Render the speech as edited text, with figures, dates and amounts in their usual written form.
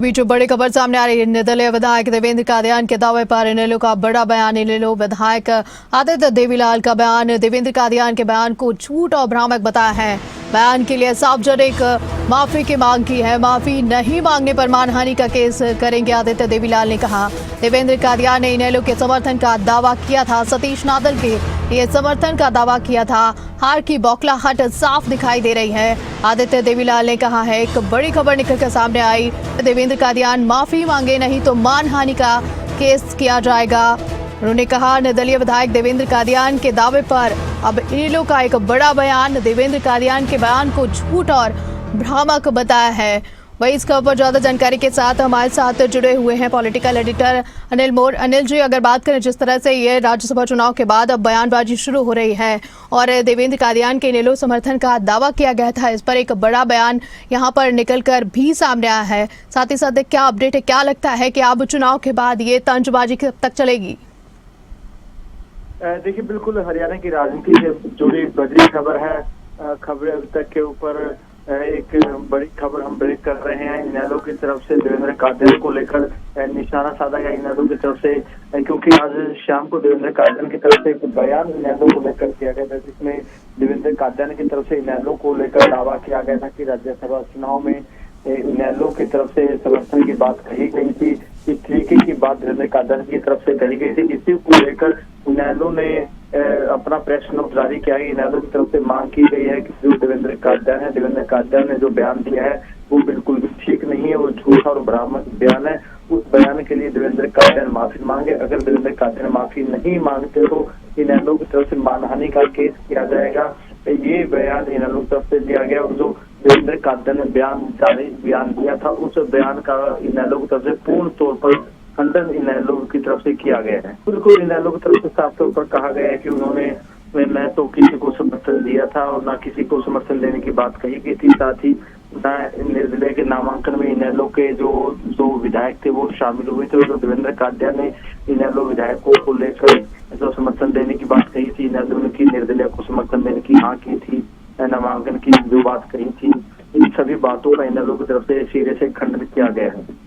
बीच बड़ी खबर सामने आ रही है। निर्दलीय विधायक देवेंद्र कादियान के दावे पर इनेलो का बड़ा बयान। इनेलो विधायक आदित्य देवीलाल का बयान देवेंद्र कादियान के बयान को झूठ और भ्रामक बताया है। बयान के लिए सार्वजनिक माफी की मांग की है। माफी नहीं मांगने पर मानहानि का केस करेंगे, आदित्य देवीलाल ने कहा। देवेंद्र कादियान ने इनेलो के समर्थन का दावा किया था। सतीश नादल के लिए समर्थन का दावा किया था। हार की बौखलाहट साफ दिखाई दे रही है। आदित्य देवीलाल ने कहा है, एक बड़ी खबर निकल कर सामने आई। देवेंद्र कादियान माफी मांगे नहीं तो मानहानि का केस किया जाएगा। उन्होंने कहा, निर्दलीय विधायक देवेंद्र कादियान के दावे पर अब इनेलो का एक बड़ा बयान। देवेंद्र कादियान के बयान को झूठ और भ्रामक बताया है। वही इस खबर पर ज्यादा जानकारी के साथ हमारे साथ जुड़े हुए हैं पॉलिटिकल एडिटर अनिल मोर। अनिल जी, अगर बात करें जिस तरह से ये राज्यसभा चुनाव के बाद अब बयानबाजी शुरू हो रही है और देवेंद्र कादियान के इनेलो समर्थन का दावा किया गया था, इस पर एक बड़ा बयान यहाँ पर निकलकर भी सामने आया है। साथ ही साथ क्या अपडेट है, क्या लगता है कि अब चुनाव के बाद ये तंजबाजी कब तक चलेगी? देखिए, बिल्कुल हरियाणा की राजनीति से जुड़ी बड़ी खबर है। खबरें अभी तक के ऊपर एक बड़ी खबर हम ब्रेक कर रहे हैं। इनेलो की तरफ से देवेंद्र कादियान को लेकर निशाना साधा गया इनेलो की तरफ से, क्योंकि आज शाम को देवेंद्र कादियान की तरफ से एक बयान इनेलो को लेकर किया गया था, जिसमें देवेंद्र कादियान की तरफ से इनेलो को लेकर दावा किया गया था कि राज्यसभा चुनाव में इनेलो की तरफ से समर्थन की बात कही गई थी। इस तरीके की बात देवेंद्र कादियान की तरफ से कही गई थी। इसी को लेकर इनेलो ने अपना प्रेस नोट जारी किया है। इनेलो की तरफ से मांग की गई है कि जो देवेंद्र कादियान ने जो बयान दिया है वो बिल्कुल भी ठीक नहीं है, वो झूठा और भ्रामक बयान है। उस बयान के लिए देवेंद्र कादियान माफी मांगे। अगर देवेंद्र कादियान माफी नहीं मांगते तो इनेलो की तरफ से मानहानि का केस किया जाएगा। ये बयान इनेलो की तरफ से दिया गया और जो देवेंद्र कादियान ने बयान दिया था, उस बयान का इनेलो की तरफ से पूर्ण तौर पर खंडन इनेलो की तरफ से किया गया है। बिल्कुल इनेलो की तरफ से साफ तौर पर कहा गया है कि उन्होंने न तो किसी को समर्थन दिया था और न किसी को समर्थन देने की बात कही गई थी। साथ ही निर्दलीय के नामांकन में इनेलो के जो विधायक थे वो शामिल हुए थे। जो देवेंद्र कादियान ने इनेलो विधायकों को लेकर जो समर्थन देने की बात कही थी, इनेलो की निर्दलीय को समर्थन देने की हाँ की थी, नामांकन की जो बात कही थी, इन सभी बातों का इनेलो की तरफ से सिरे से खंडन किया गया है।